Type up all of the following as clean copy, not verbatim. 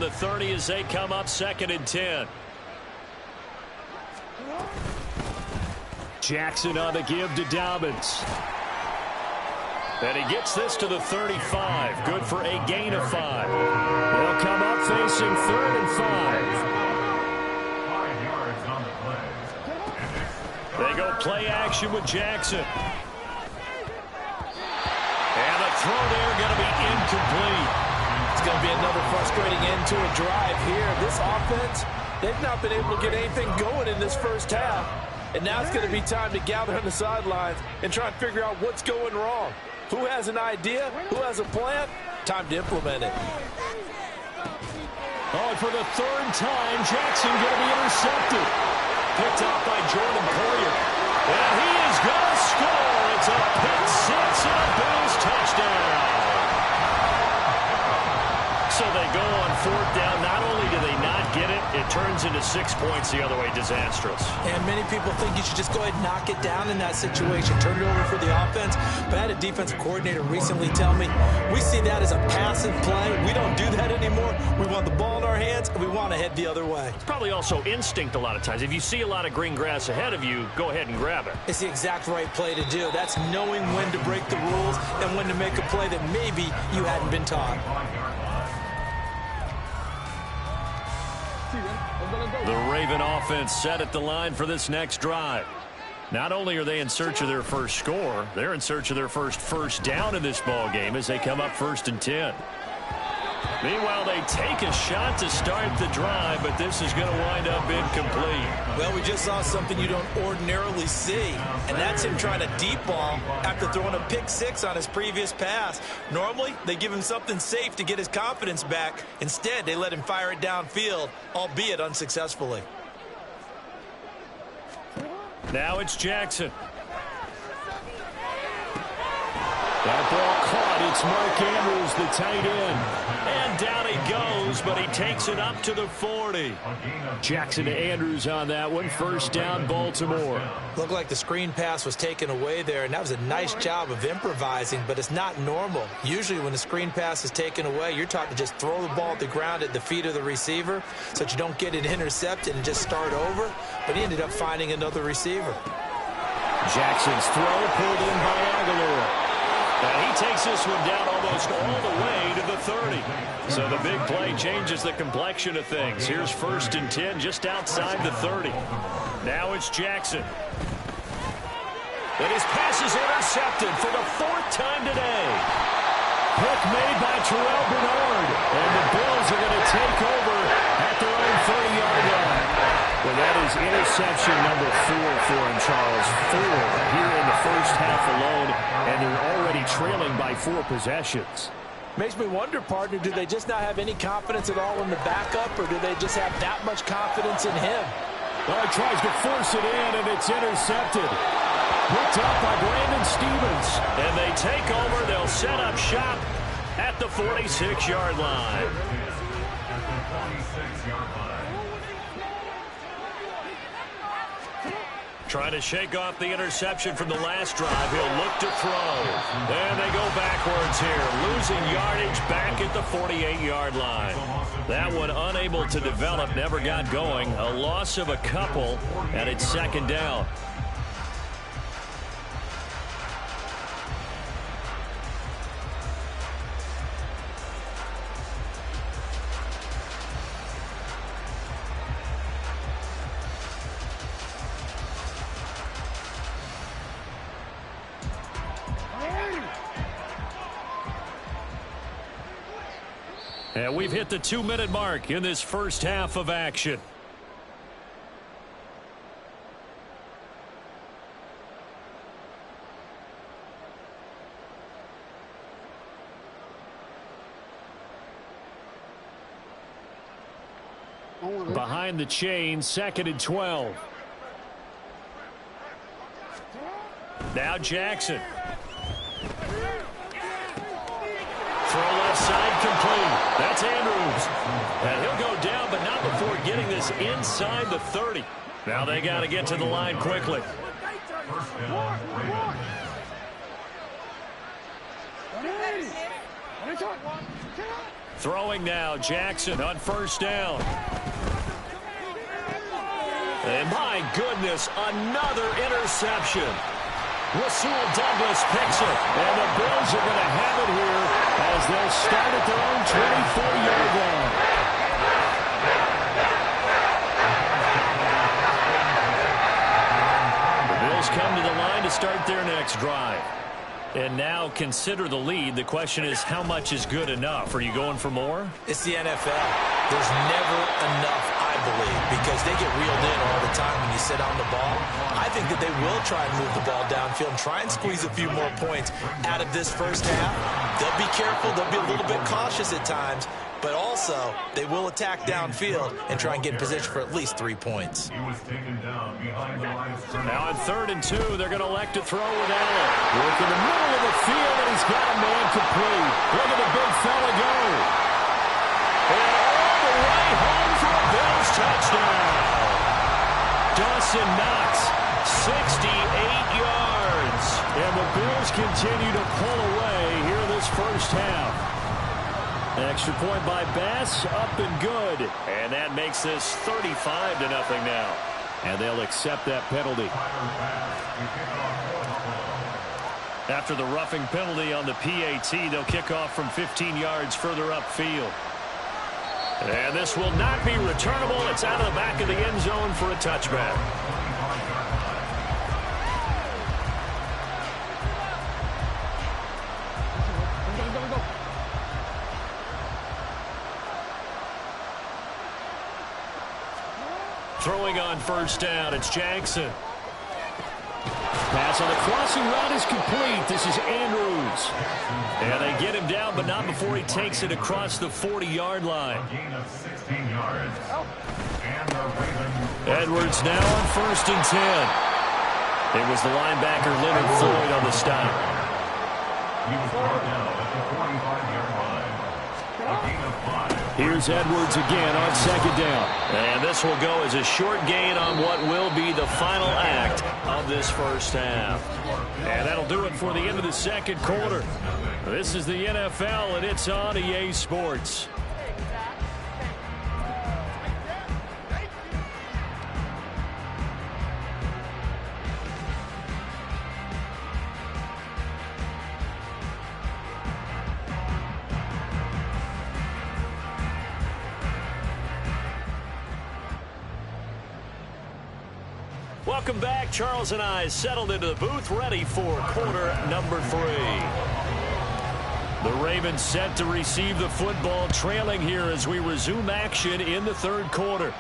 the 30 as they come up 2nd and 10. Jackson on the give to Dobbins. And he gets this to the 35. Good for a gain of 5. They'll come up facing 3rd and 5. They go play action with Jackson. And the throw there going to be incomplete. It's going to be another frustrating end to a drive here. This offense, they've not been able to get anything going in this first half. And now it's going to be time to gather on the sidelines and try and figure out what's going wrong. Who has an idea? Who has a plan? Time to implement it. Oh, for the 3rd time, Jackson going to be intercepted. Picked off by Jordan Poyer. And he is going to score. It's a pick 6 and a Bills touchdown. So they go on 4th down. Not only do they not get it, it turns into 6 points the other way. Disastrous. And many people think you should just go ahead and knock it down in that situation. Turn it over for the offense. But I had a defensive coordinator recently tell me, we see that as a passive play. We don't do that anymore. We want the ball in our hands, and we want to head the other way. It's probably also instinct a lot of times. If you see a lot of green grass ahead of you, go ahead and grab it. It's the exact right play to do. That's knowing when to break the rules and when to make a play that maybe you hadn't been taught. The Raven offense set at the line for this next drive. Not only are they in search of their first score, they're in search of their first down in this ball game as they come up 1st and 10. Meanwhile, they take a shot to start the drive, but this is going to wind up incomplete. Well, we just saw something you don't ordinarily see, and that's him trying to deep ball after throwing a pick 6 on his previous pass. Normally, they give him something safe to get his confidence back. Instead, they let him fire it downfield, albeit unsuccessfully. Now it's Jackson. That ball caught. It's Mark Andrews, the tight end. And down he goes, but he takes it up to the 40. Jackson to Andrews on that one. 1st down, Baltimore. Looked like the screen pass was taken away there, and that was a nice job of improvising, but it's not normal. Usually when the screen pass is taken away, you're taught to just throw the ball at the ground at the feet of the receiver so that you don't get it intercepted and just start over, but he ended up finding another receiver. Jackson's throw pulled in by Aguilar. And he takes this one down almost all the way to the 30. So the big play changes the complexion of things. Here's 1st and 10 just outside the 30. Now it's Jackson. And his pass is intercepted for the 4th time today. Pick made by Terrell Bernard. And the Bills are going to take over at their own 30-yard line. Well, that is interception number 4 for him, Charles. 4 here in the first half alone, and they're already trailing by 4 possessions. Makes me wonder, partner, do they just not have any confidence at all in the backup, or do they just have that much confidence in him? Well, he tries to force it in, and it's intercepted. Picked up by Brandon Stevens. And they take over. They'll set up shop at the 46-yard line. Trying to shake off the interception from the last drive. He'll look to throw. And they go backwards here. Losing yardage back at the 48-yard line. That one unable to develop, never got going. A loss of a couple, and it's 2nd down. And we've hit the 2-minute mark in this first half of action. Behind the chain, 2nd and 12. Now Jackson. Throw left side complete. That's Andrews. And he'll go down, but not before getting this inside the 30. Now they got to get to the line quickly. Throwing now, Jackson on first down. And my goodness, another interception. Rasul Douglas picks it, and the Bills are going to have it here as they'll start at their own 24-yard line. The Bills come to the line to start their next drive. And now consider the lead. The question is, how much is good enough? Are you going for more? It's the NFL. There's never enough, I believe, because they get reeled in all the time when you sit on the ball. I think that they will try and move the ball downfield and try and squeeze a few more points out of this first half. They'll be careful. They'll be a little bit cautious at times, but also they will attack downfield and try and get in position for at least 3 points. Now on 3rd and 2, they're going to elect to throw with Allen. Work in the middle of the field, and he's got a man complete. Look at the big fella go. And all the way home for a Bills touchdown. Dawson Knox, 68 yards. And the Bills continue to pull away here in this first half. Extra point by Bass, up and good. And that makes this 35-0 now. And they'll accept that penalty. After the roughing penalty on the PAT, they'll kick off from 15 yards further upfield. And this will not be returnable. It's out of the back of the end zone for a touchback. Throwing on first down, it's Jackson. Pass on the crossing route is complete. This is Andrews. And they get him down, but not before he takes it across the 40-yard line. Edwards now on 1st and 10. It was the linebacker Leonard Floyd on the stop. He was brought down at the 45-yard line. Here's Edwards again on 2nd down. And this will go as a short gain on what will be the final act of this first half. And that'll do it for the end of the 2nd quarter. This is the NFL, and it's on EA Sports. Welcome back. Charles and I settled into the booth, ready for quarter number 3. The Ravens set to receive the football, trailing here as we resume action in the 3rd quarter.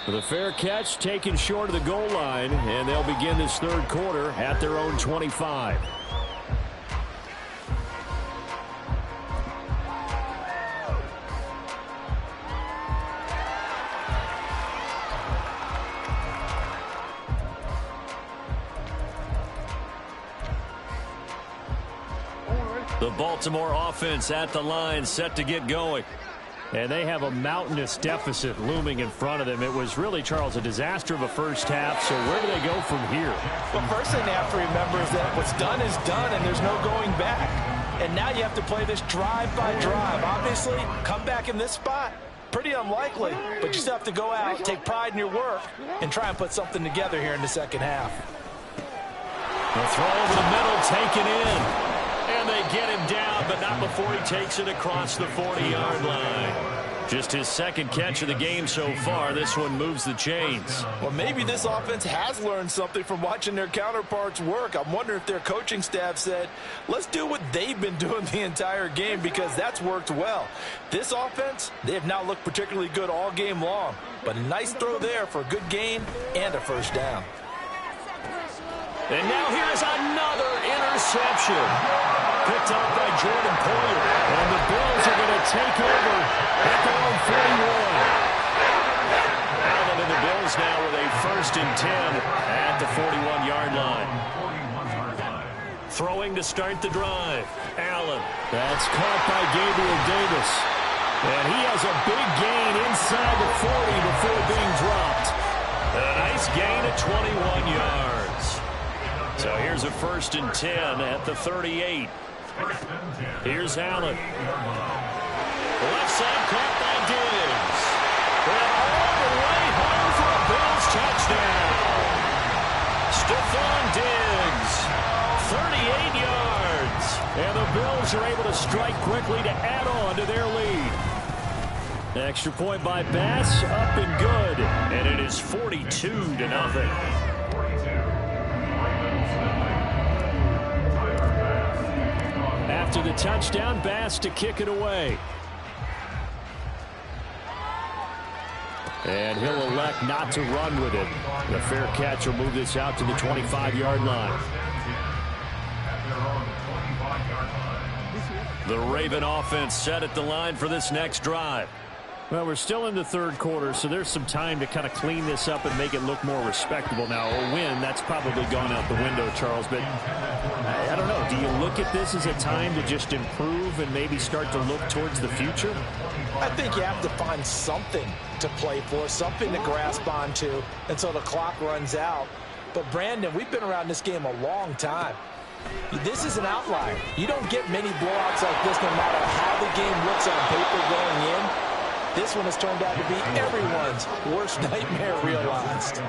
With a fair catch taken short of the goal line, and they'll begin this 3rd quarter at their own 25. The Baltimore offense at the line, set to get going. And they have a mountainous deficit looming in front of them. It was really, Charles, a disaster of a first half. So where do they go from here? Well, first thing they have to remember is that what's done is done, and there's no going back. And now you have to play this drive by drive. Obviously, come back in this spot, pretty unlikely. But you still have to go out, take pride in your work, and try and put something together here in the 2nd half. The throw over the middle, taken in. And they get him down, but not before he takes it across the 40-yard line. Just his 2nd catch of the game so far. This one moves the chains. Well, maybe this offense has learned something from watching their counterparts work. I'm wondering if their coaching staff said, let's do what they've been doing the entire game, because that's worked well. This offense, they have not looked particularly good all game long. But a nice throw there for a good gain and a first down. And now here's another interception. Picked up by Jordan Poyer. And the Bills are going to take over at their own 41. Allen and the Bills now with a 1st and 10 at the 41-yard line. Throwing to start the drive. Allen. That's caught by Gabriel Davis. And he has a big gain inside the 40 before being dropped. A nice gain at 21 yards. So here's a 1st and 10 at the 38. Here's Allen. Left side caught by Diggs. And all the way home for a Bills touchdown. Stephon Diggs, 38 yards. And the Bills are able to strike quickly to add on to their lead. Extra point by Bass, up and good. And it is 42-0. After the touchdown, Bass to kick it away. And he'll elect not to run with it. The fair catch will move this out to the 25-yard line. The Raven offense set at the line for this next drive. Well, we're still in the third quarter, so there's some time to kind of clean this up and make it look more respectable. Now, a win, that's probably gone out the window, Charles, but I don't know. Do you look at this as a time to just improve and maybe start to look towards the future? I think you have to find something to play for, something to grasp onto until the clock runs out. But, Brandon, we've been around this game a long time. This is an outlier. You don't get many blowouts like this no matter how the game looks on paper going in. This one has turned out to be everyone's worst nightmare realized.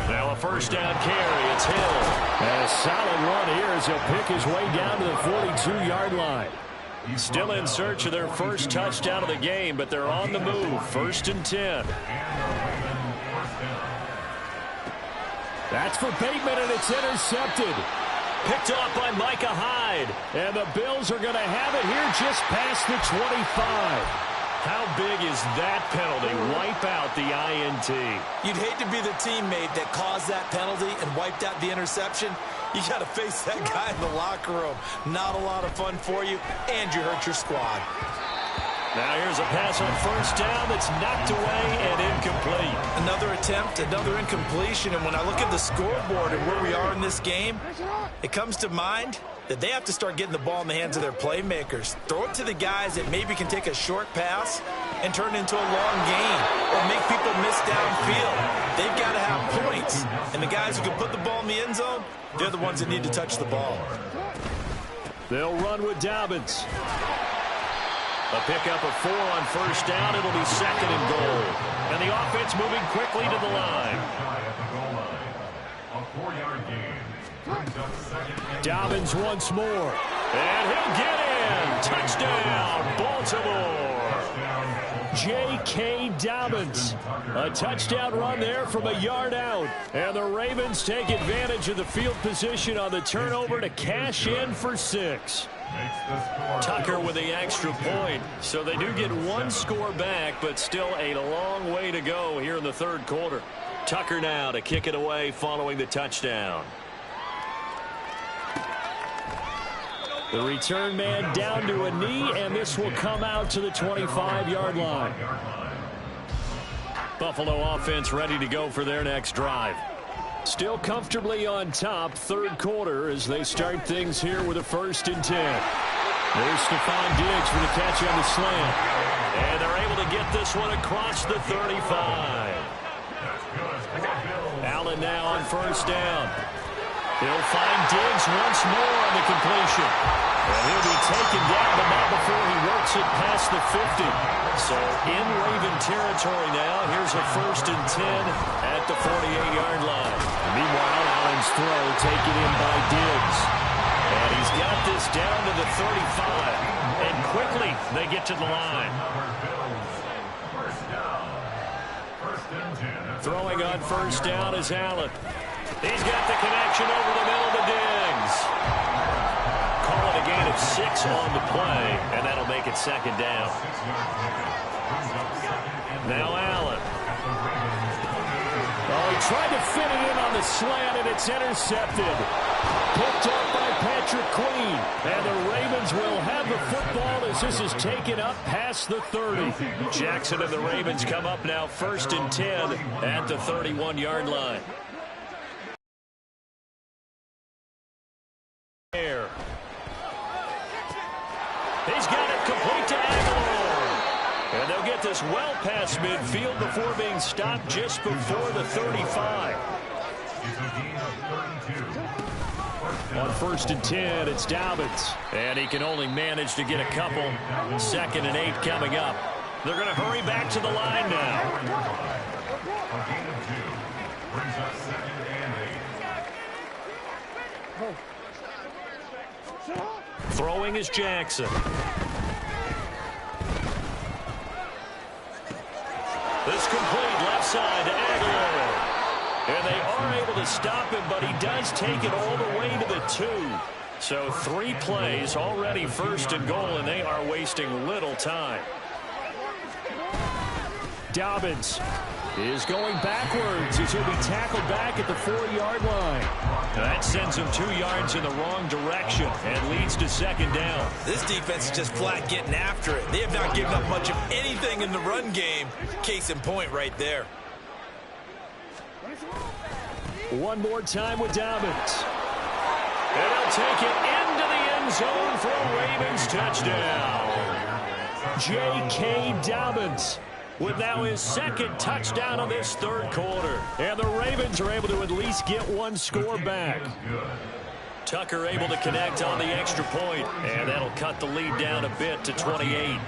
Now a first down carry. It's Hill. And a solid run here as he'll pick his way down to the 42-yard line. Still in search of their first touchdown of the game, but they're on the move. 1st and 10. That's for Bateman, and it's intercepted. Picked off by Micah Hyde. And the Bills are going to have it here just past the 25. How big is that penalty? Wipe out the INT. You'd hate to be the teammate that caused that penalty and wiped out the interception. You got to face that guy in the locker room. Not a lot of fun for you, and you hurt your squad. Now here's a pass on first down that's knocked away and incomplete. Another attempt, another incompletion, and when I look at the scoreboard and where we are in this game, it comes to mind that they have to start getting the ball in the hands of their playmakers. Throw it to the guys that maybe can take a short pass and turn it into a long gain or make people miss downfield. They've got to have points, and the guys who can put the ball in the end zone, they're the ones that need to touch the ball. They'll run with Dobbins. A pickup of 4 on first down. It'll be 2nd and goal. And the offense moving quickly to the line. Dobbins once more. And he'll get in. Touchdown, Baltimore. J.K. Dobbins. A touchdown run there from a yard out. And the Ravens take advantage of the field position on the turnover to cash in for 6. Tucker with the extra point. So they do get one score back, but still a long way to go here in the third quarter. Tucker now to kick it away following the touchdown. The return man down to a knee, and this will come out to the 25-yard line. Buffalo offense ready to go for their next drive. Still comfortably on top, third quarter, as they start things here with a 1st and 10. There's Stephon Diggs for the catch on the slant. And they're able to get this one across the 35. Allen now on first down. He'll find Diggs once more on the completion. And he'll be taken down, but not before he works it past the 50. So in Raven territory now. Here's a 1st and 10 at the 48-yard line. Meanwhile, Allen's throw taken in by Diggs. And he's got this down to the 35. And quickly they get to the line. Throwing on first down is Allen. He's got the connection over the middle to Diggs. Call it a gain of 6 on the play, and that'll make it 2nd down. Now Allen. Oh, he tried to fit it in on the slant, and it's intercepted. Picked up by Patrick Queen. And the Ravens will have the football as this is taken up past the 30. Jackson and the Ravens come up now 1st and 10 at the 31-yard line. He's got it complete to Aguilar. And they'll get this well past midfield before being stopped just before the 35. On 1st and 10, it's Dobbins. And he can only manage to get a couple. 2nd and 8 coming up. They're going to hurry back to the line now. Throwing is Jackson. This complete left side to Aguilar. And they are able to stop him, but he does take it all the way to the 2. So 3 plays already 1st and goal, and they are wasting little time. Dobbins is going backwards as he'll be tackled back at the 4-yard line. That sends him 2 yards in the wrong direction and leads to 2nd down. This defense is just flat getting after it. They have not given up much of anything in the run game. Case in point right there. One more time with Dobbins. And he'll take it into the end zone for a Ravens touchdown. J.K. Dobbins with now his 2nd touchdown of this 3rd quarter. And the Ravens are able to at least get 1 score back. Tucker able to connect on the extra point, and that'll cut the lead down a bit to 28.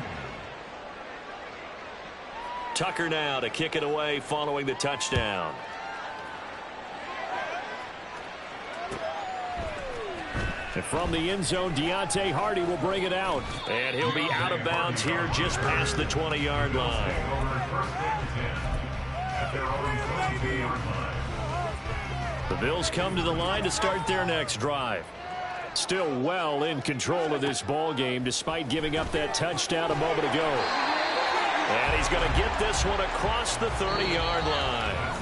Tucker now to kick it away following the touchdown. And from the end zone, Deontay Hardy will bring it out. And he'll be out of bounds here just past the 20-yard line. The Bills come to the line to start their next drive. Still well in control of this ball game despite giving up that touchdown a moment ago. And he's going to get this one across the 30-yard line.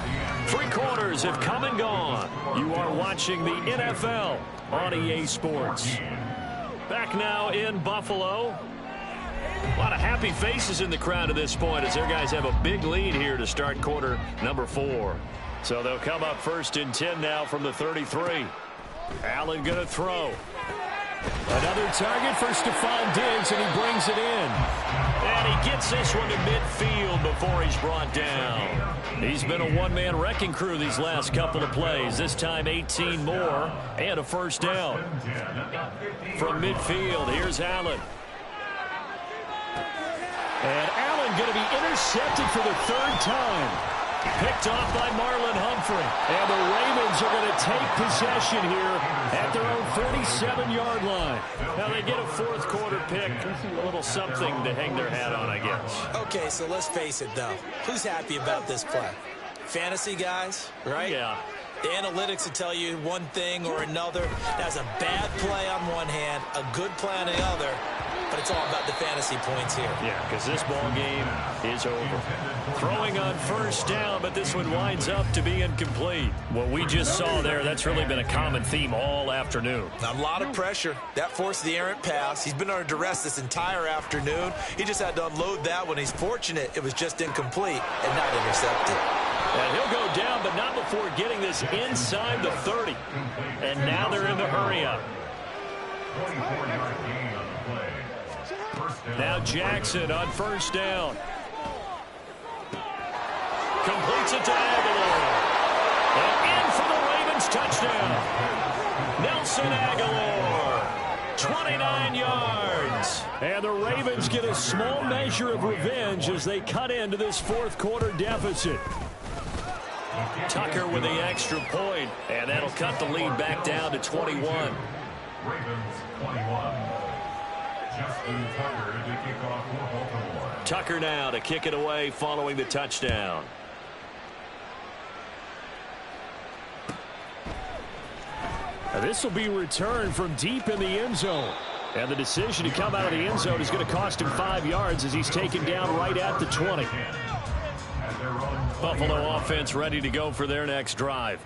3 quarters have come and gone. You are watching the NFL on EA Sports. Back now in Buffalo. A lot of happy faces in the crowd at this point as their guys have a big lead here to start quarter number 4. So they'll come up 1st and 10 now from the 33. Allen going to throw. Another target for Stephon Diggs, and he brings it in. And he gets this one to midfield before he's brought down. He's been a one-man wrecking crew these last couple of plays. This time 18 more and a 1st down. From midfield, here's Allen. And Allen going to be intercepted for the 3rd time. Picked off by Marlon Humphrey. And the Ravens are going to take possession here at their own 47-yard line. Now they get a 4th quarter pick. A little something to hang their hat on, I guess. Okay, so let's face it, though. Who's happy about this play? Fantasy guys, right? Yeah. The analytics will tell you one thing or another. That's a bad play on one hand, a good play on the other. But it's all about the fantasy points here. Yeah, because this ball game is over. Throwing on 1st down, but this one winds up to be incomplete. What we just saw there, that's really been a common theme all afternoon. A lot of pressure. That forced the errant pass. He's been under duress this entire afternoon. He just had to unload that one. He's fortunate it was just incomplete and not intercepted. And he'll go down, but not before getting this inside the 30. And now they're in the hurry-up. Now Jackson on 1st down. Completes it to Aguilar. And in for the Ravens touchdown. Nelson Aguilar. 29 yards. And the Ravens get a small measure of revenge as they cut into this 4th quarter deficit. Tucker with the extra point, and that'll cut the lead back down to 21. Ravens 21. Justin Tucker to kick off for Baltimore. Tucker now to kick it away following the touchdown. Now this will be returned from deep in the end zone. And the decision to come out of the end zone is going to cost him 5 yards as he's taken down right at the 20. Buffalo offense ready to go for their next drive.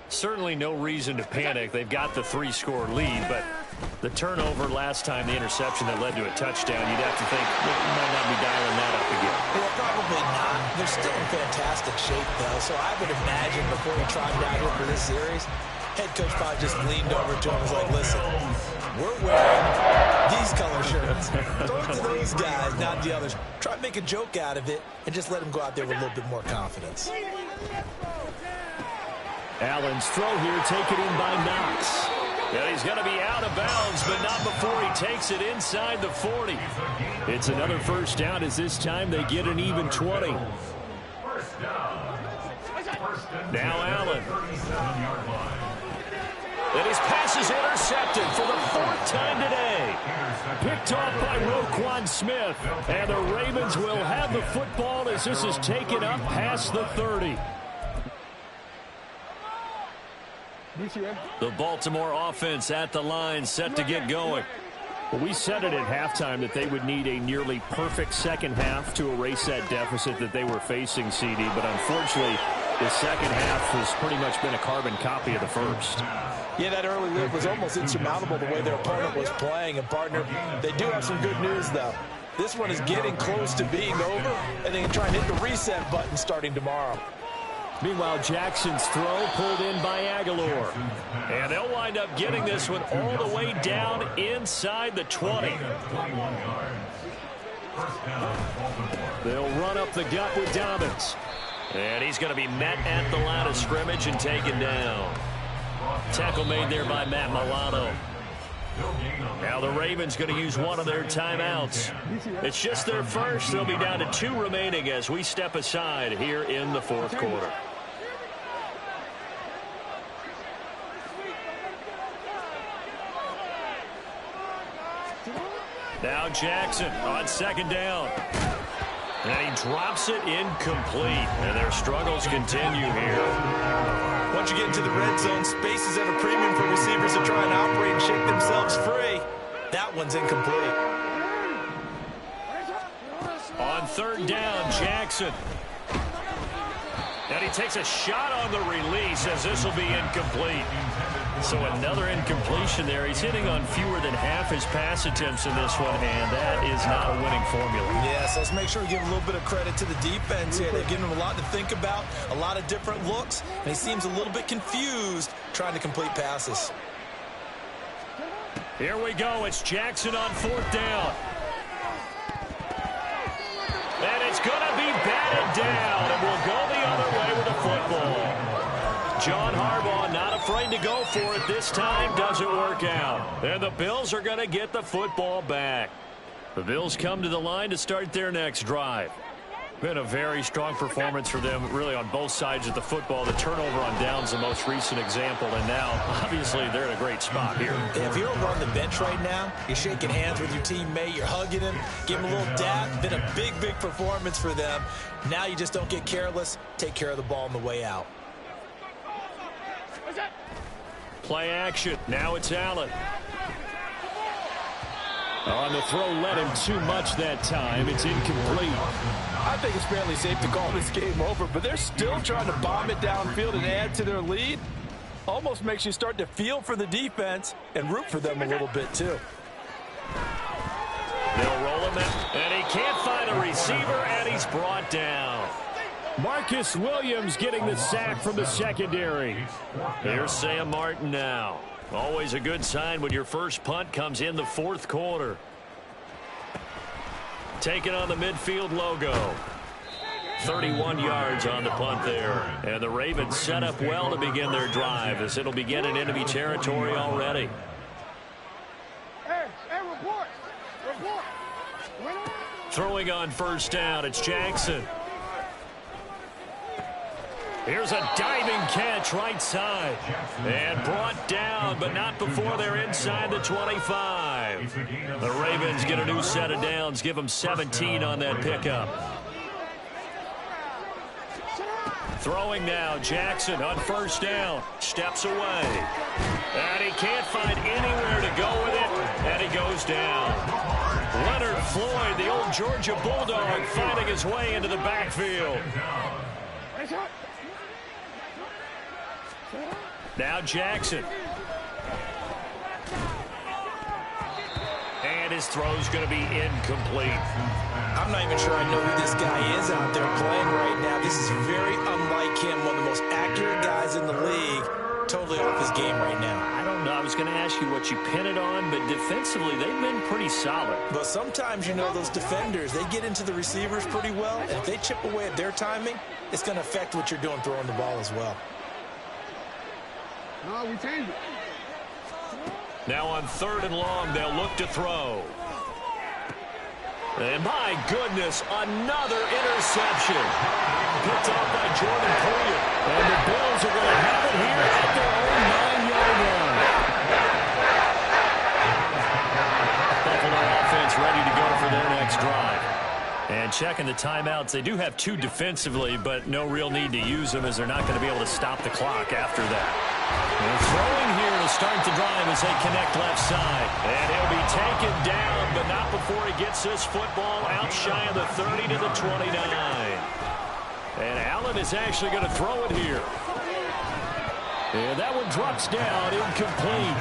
Certainly no reason to panic. They've got the 3-score lead, but the turnover last time, the interception that led to a touchdown, you'd have to think you might not be dialing that up again. Well, probably not. They're still in fantastic shape, though, so I would imagine before he trotted out here for this series, head coach probably just leaned over to him and was like, listen, we're wearing these color shirts. Throw it to these guys, not the others. Try to make a joke out of it and just let them go out there with a little bit more confidence. Allen's throw here taken in by Knox. And he's going to be out of bounds, but not before he takes it inside the 40. It's another first down as this time they get an even 20. Now Allen. And his pass is intercepted for the 4th time today. Picked off by Roquan Smith. And the Ravens will have the football as this is taken up past the 30. The Baltimore offense at the line, set to get going. Well, we said it at halftime that they would need a nearly perfect second half to erase that deficit that they were facing, CD. But unfortunately, the second half has pretty much been a carbon copy of the first. Yeah, that early lead was almost insurmountable the way their opponent was playing. And, partner, they do have some good news, though. This one is getting close to being over, and they can try and hit the reset button starting tomorrow. Meanwhile, Jackson's throw pulled in by Aguilar. And they'll wind up getting this one all the way down inside the 20. They'll run up the gut with Dobbins. And he's going to be met at the line of scrimmage and taken down. Tackle made there by Matt Milano. Now the Ravens going to use one of their timeouts. It's just their first. They'll be down to 2 remaining as we step aside here in the 4th quarter. Now Jackson on 2nd down. And he drops it incomplete. And their struggles continue here. Once you get into the red zone, space is at a premium for receivers to try and operate and shake themselves free. That one's incomplete. On 3rd down, Jackson. And he takes a shot on the release as this will be incomplete. So another incompletion there. He's hitting on fewer than half his pass attempts in this one, and that is not a winning formula. Yes, let's make sure we give a little bit of credit to the defense here. They've given him a lot to think about, a lot of different looks, and he seems a little bit confused trying to complete passes. Here we go. It's Jackson on 4th down. And it's going to be batted down, and we'll go the other way with the football. John Harbaugh not afraid to go for it this time. Doesn't work out. And the Bills are going to get the football back. The Bills come to the line to start their next drive. Been a very strong performance for them, really, on both sides of the football. The turnover on downs, the most recent example, and now, obviously, they're in a great spot here. If you're over on the bench right now, you're shaking hands with your teammate, you're hugging him, giving him a little dap. Been a big, big performance for them. Now you just don't get careless. Take care of the ball on the way out. Play action. Now it's Allen. On the throw, led him too much that time. It's incomplete. I think it's fairly safe to call this game over, but they're still trying to bomb it downfield and add to their lead. Almost makes you start to feel for the defense and root for them a little bit, too. They'll roll him in, and he can't find a receiver, and he's brought down. Marcus Williams getting the sack from the secondary. Here's Sam Martin now. Always a good sign when your first punt comes in the 4th quarter. Taking on the midfield logo. 31 yards on the punt there. And the Ravens set up well to begin their drive as it'll begin in enemy territory already. Throwing on 1st down, it's Jackson. Here's a diving catch right side. And brought down, but not before they're inside the 25. The Ravens get a new set of downs, give them 17 on that pickup. Throwing now, Jackson on 1st down. Steps away. And he can't find anywhere to go with it, and he goes down. Leonard Floyd, the old Georgia Bulldog, finding his way into the backfield. Now Jackson. And his throw's going to be incomplete. I'm not even sure I know who this guy is out there playing right now. This is very unlike him, one of the most accurate guys in the league. Totally off his game right now. I don't know. I was going to ask you what you pin it on, but defensively, they've been pretty solid. But sometimes, you know, those defenders, they get into the receivers pretty well. And if they chip away at their timing, it's going to affect what you're doing throwing the ball as well. No, we changed it. Now on 3rd and long, they'll look to throw. And my goodness, another interception. Picked off by Jordan Poyer. And the Bills are going to have it here at their own 9-yard line. Buffalo offense ready to go for their next drive. And checking the timeouts, they do have 2 defensively, but no real need to use them as they're not going to be able to stop the clock after that. And throwing here to start the drive as they connect left side. And he'll be taken down, but not before he gets this football out shy of the 30 to the 29. And Allen is actually going to throw it here. And that one drops down, incomplete.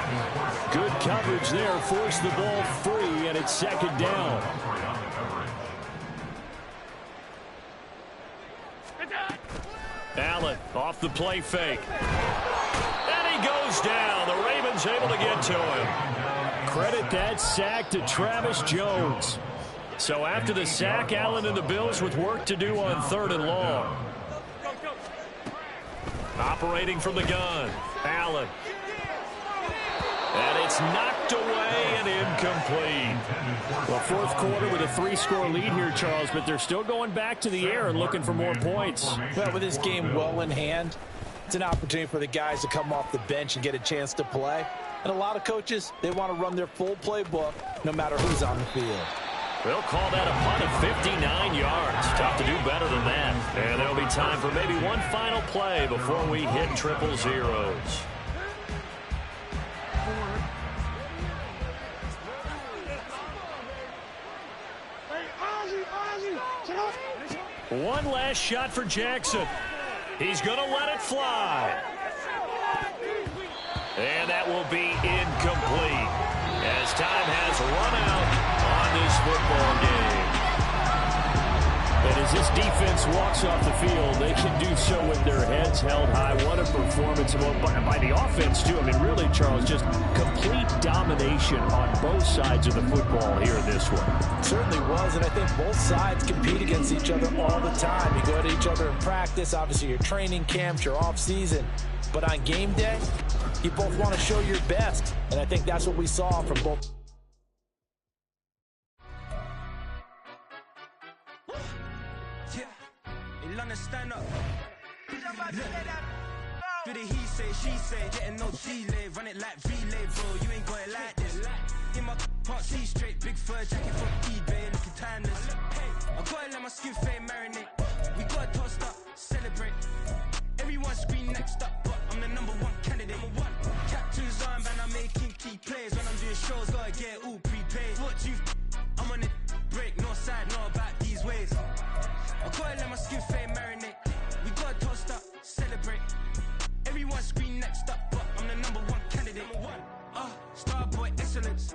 Good coverage there, forced the ball free, and it's 2nd down. Allen off the play fake. And he goes down. The Ravens able to get to him. Credit that sack to Travis Jones. So after the sack, Allen and the Bills with work to do on 3rd and long. Operating from the gun, Allen. And it's knocked away and incomplete. Well, 4th quarter with a 3-score lead here, Charles, but they're still going back to the air and looking for more points. Well, with this game well in hand, it's an opportunity for the guys to come off the bench and get a chance to play. And a lot of coaches, they want to run their full playbook no matter who's on the field. They'll call that a punt of 59 yards. Tough to do better than that. And there'll be time for maybe one final play before we hit triple zeros. One last shot for Jackson. He's going to let it fly. And that will be incomplete as time has run out on this football game. And as this defense walks off the field, they can do so with their heads held high. What a performance by the offense, too. I mean, really, Charles, just complete domination on both sides of the football here in this one. Certainly was, and I think both sides compete against each other all the time. You go to each other in practice, obviously your training camps, your off-season. But on game day, you both want to show your best, and I think that's what we saw from both. Stand up. Do the he say, she say, getting no delay, run it like relay, bro. You ain't got it like this. In my can't see straight, big fur jacket from eBay, looking timeless. I gotta let my skin fade marinate. We gotta toast up, celebrate. Everyone scream next up, but I'm the #1 candidate. Captain's armband, I'm making key plays. When I'm doing shows, gotta get all prepaid. What you? I'm on it, break, no side, know about these ways. I gotta let my skin fade marinate. We gotta toast up, celebrate. Everyone scream next up, but I'm the #1 candidate. Starboy excellence.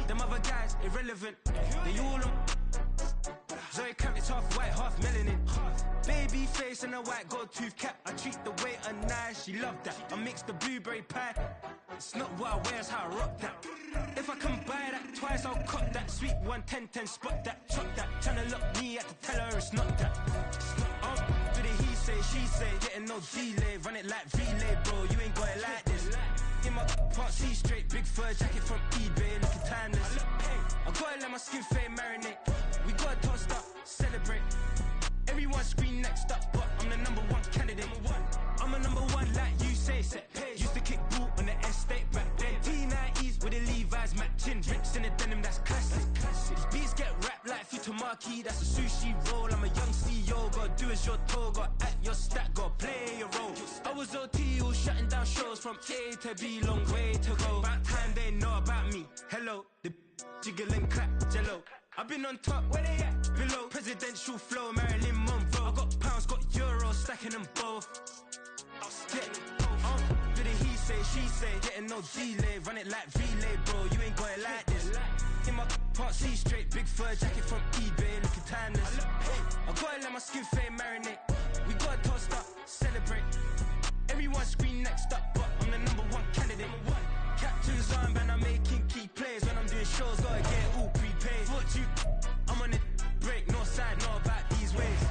Them other guys irrelevant. They all on. Zoe Kravitz half white, half melanin. Baby face and a white gold tooth cap. I treat the waiter nice, she love that. I mix the blueberry pie. It's not what I wear, it's how I rock that. If I can buy that twice, I'll cut that. Sweet 110, spot that, chop that. Tryna look me at the tell her it's not that. Do the he say, she say, getting no delay. Run it like relay, bro, you ain't got it like this. In my can't see straight, big fur jacket from eBay, looking timeless. I gotta let my skin fade marinate. We gotta toast up, celebrate. Everyone scream next up, but I'm the #1 candidate. I'm a #1 like you say, set pay. Used to kick ball on the estate back then. T90s with the Levi's matching. Rips in the denim, that's classic. These beats get wrapped like Futamaki, that's a sushi roll. I'm a young CEO, gotta do as you're told. Gotta act your stat, gotta play your role. I was OT, all shutting down shows from A to B, long way to go. About time they know about me. Hello, the jiggle and clap, jello. I've been on top, where they at? Below, presidential flow, Marilyn Monroe. I got pounds, got euros, stacking them both. Do the he say, she say, getting no delay, run it like relay, bro. You ain't got it like this. In my can't see straight, big fur jacket from eBay, looking timeless. I gotta let my skin fade marinate. We gotta toast up, celebrate. Everyone scream next up, but I'm the #1 candidate. Captain's armband, I'm making key plays. When I'm doing shows, gotta get all prepaid. What you? I'm on it, break, no side, know about these ways.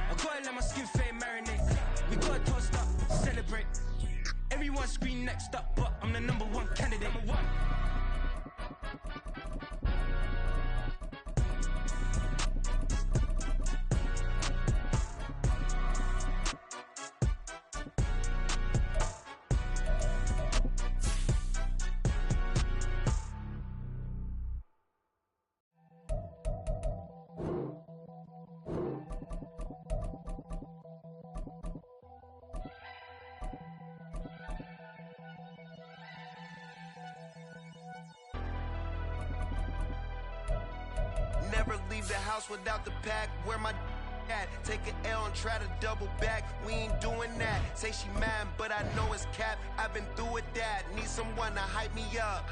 I gotta let my skin fade marinate. We gotta toast up, celebrate. Everyone scream next up, but I'm the #1 candidate. never leave the house without the pack. Where my at? Take an L and try to double back. We ain't doing that. Say she mad, but I know it's cap. I've been through with that. Need someone to hype me up.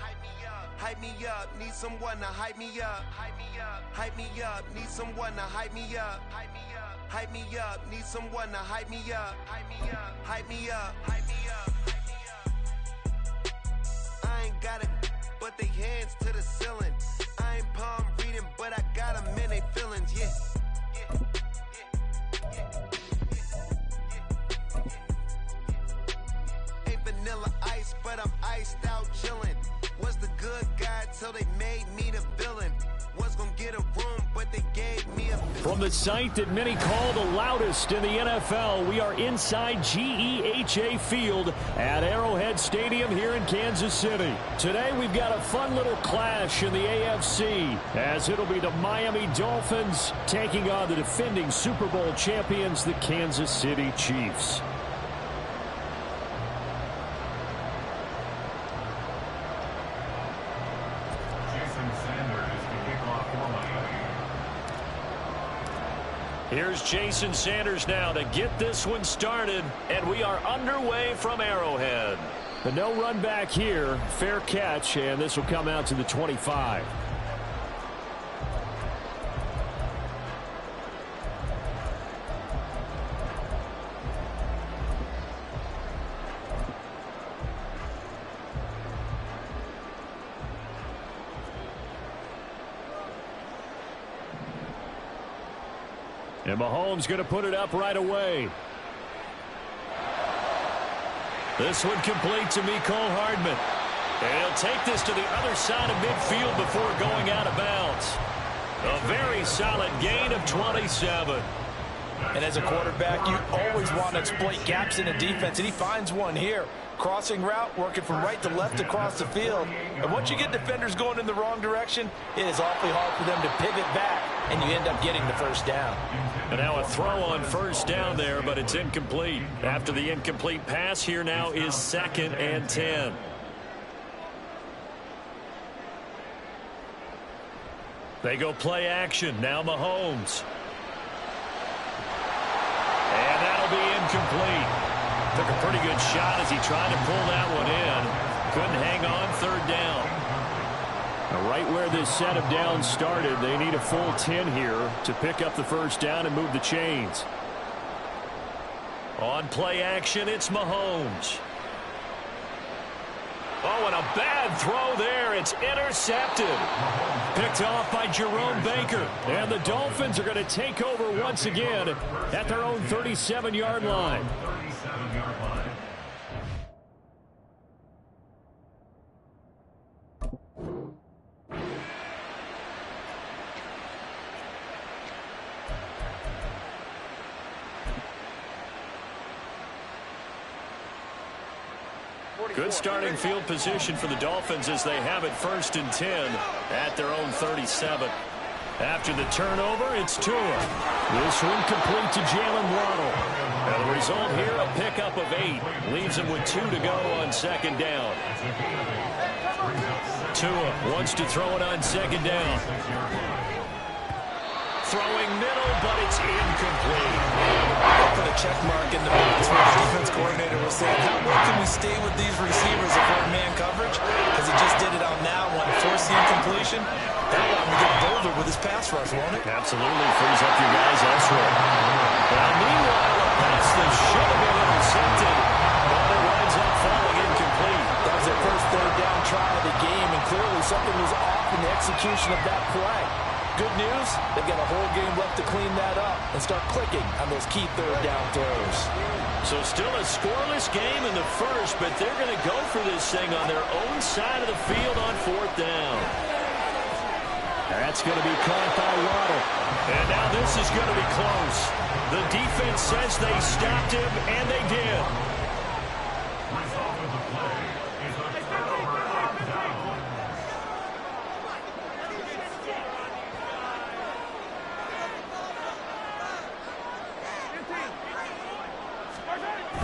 Hype me up. Need someone to hype me up. Hype me up. Hype me up. Need someone to hype me up. Hype me up. Hype me up. Need someone to hype me up. Hype me up. Hype me up. Hype me up. I ain't got it, but they hands to the ceiling. I ain't palm reading, but I got them in they feelings. Yeah. Ain't vanilla ice, but I'm iced out chillin'. Was the good guy till they made me the villain. Was gonna get a room, but they gave me a villain. From the site that many call the loudest in the NFL, we are inside GEHA Field at Arrowhead Stadium here in Kansas City. Today we've got a fun little clash in the AFC, as it'll be the Miami Dolphins taking on the defending Super Bowl champions, the Kansas City Chiefs. Here's Jason Sanders now to get this one started, and we are underway from Arrowhead. The no run back here, fair catch, and this will come out to the 25. And Mahomes going to put it up right away. This one complete to Mecole Hardman. And he'll take this to the other side of midfield before going out of bounds. A very solid gain of 27. And as a quarterback, you always want to exploit gaps in a defense, and he finds one here. Crossing route, working from right to left across the field. And once you get defenders going in the wrong direction, it is awfully hard for them to pivot back, and you end up getting the first down. And now a throw on first down there, but it's incomplete. After the incomplete pass, here now is 2nd and 10. They go play action. Now Mahomes. And that'll be incomplete. Took a pretty good shot as he tried to pull that one in. Couldn't hang on, 3rd down. Now right where this set of downs started, they need a full 10 here to pick up the first down and move the chains. On play action, it's Mahomes. Oh, and a bad throw there. It's intercepted. Picked off by Jerome Baker. And the Dolphins are going to take over once again at their own 37-yard line. Good starting field position for the Dolphins as they have it 1st and 10 at their own 37. After the turnover, it's Tua. This one complete to Jalen Waddle. And the result here, a pickup of 8. Leaves him with 2 to go on 2nd down. Tua wants to throw it on 2nd down. Throwing middle, but it's incomplete. Put a check mark in the box where the defense coordinator was saying, how well can we stay with these receivers if we're in man coverage? Because he just did it on that one, forcing incompletion. That allowed him to get bolder with his pass rush, won't it? Absolutely frees up your guys elsewhere. Now, meanwhile, a pass that should have been intercepted, but it winds up falling incomplete. That was their first 3rd down try of the game, and clearly something was off in the execution of that play. Good news, they've got a whole game left to clean that up and start clicking on those key 3rd down throws. So still a scoreless game in the first, but they're going to go for this thing on their own side of the field on 4th down. That's going to be caught by Waddle. And now this is going to be close. The defense says they stopped him, and they did.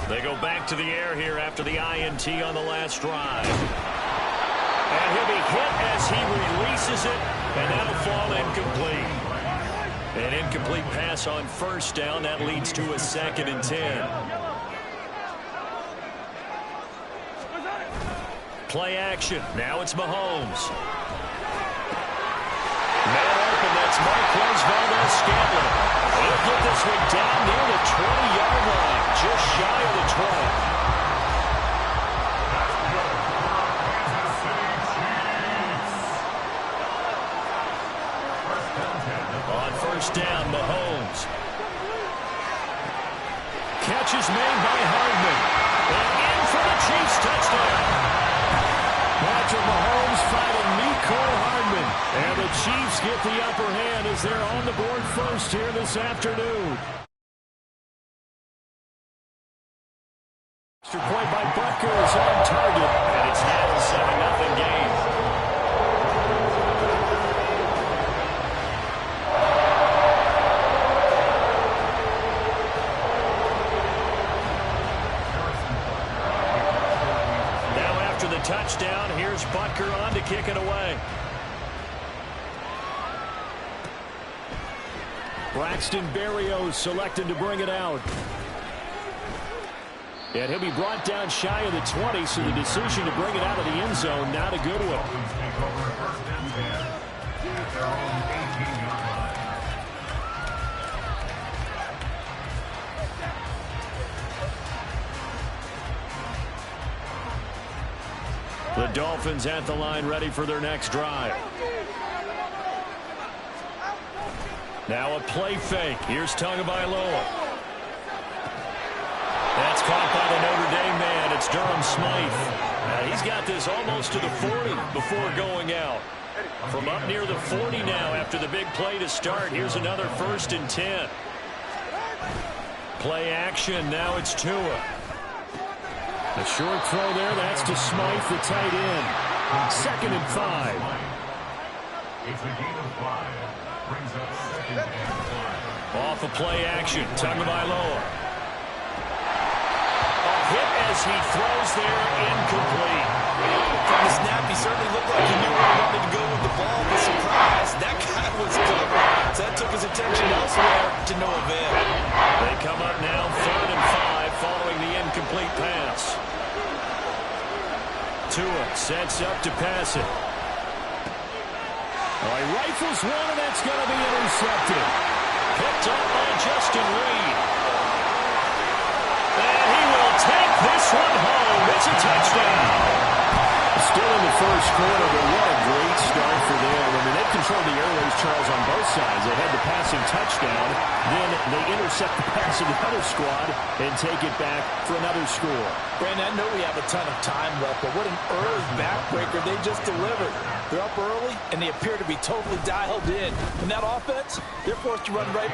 They go back to the air here after the INT on the last drive. And he'll be hit as he releases it, and that'll fall incomplete. An incomplete pass on first down. That leads to a 2nd and 10. Play action. Now it's Mahomes. Man open, that's Marquez Valdez-Scantling. He'll get this one down near the 20-yard line, just shy of the 20. On first down, Mahomes. Catch is made by Hardman. And in for the Chiefs touchdown. Patrick Mahomes fighting Mecole Hardman. And the Chiefs get the upper hand as they're on the board first here this afternoon. Extra point by Butker is on target. And it's now a 7-0 game. Touchdown. Here's Butker on to kick it away. Braxton Berrios selected to bring it out. And he'll be brought down shy of the 20, so the decision to bring it out of the end zone, not a good one. The Dolphins at the line, ready for their next drive. Now a play fake. Here's Tagovailoa. That's caught by the Notre Dame man. It's Durham Smythe. Now he's got this almost to the 40 before going out. From up near the 40 now after the big play to start. Here's another 1st and 10. Play action. Now it's Tua. A short throw there. That's to Smythe, the tight end. 2nd and 5. It's a gain of 5. Brings up 2nd and 5. Off a play action. Tagovailoa. A hit as he throws there. Incomplete. From the snap, he certainly looked like he knew where he wanted to go with the ball. But surprise, that guy was covered. So that took his attention elsewhere to no avail. They come up now 3rd and 5 following the incomplete pass. Tua sets up to pass it. Oh, he rifles one, and that's going to be intercepted. Picked up by Justin Reed. And he will take this one home. It's a touchdown. Still in the first quarter, but what a great start for them. I mean, they've controlled the airways, Charles, on both sides. They had the passing touchdown. Then they intercept the pass of the other squad and take it back for another score. Brandon, I know we have a ton of time left, but what an early backbreaker they just delivered. They're up early, and they appear to be totally dialed in. And that offense, they're forced to run right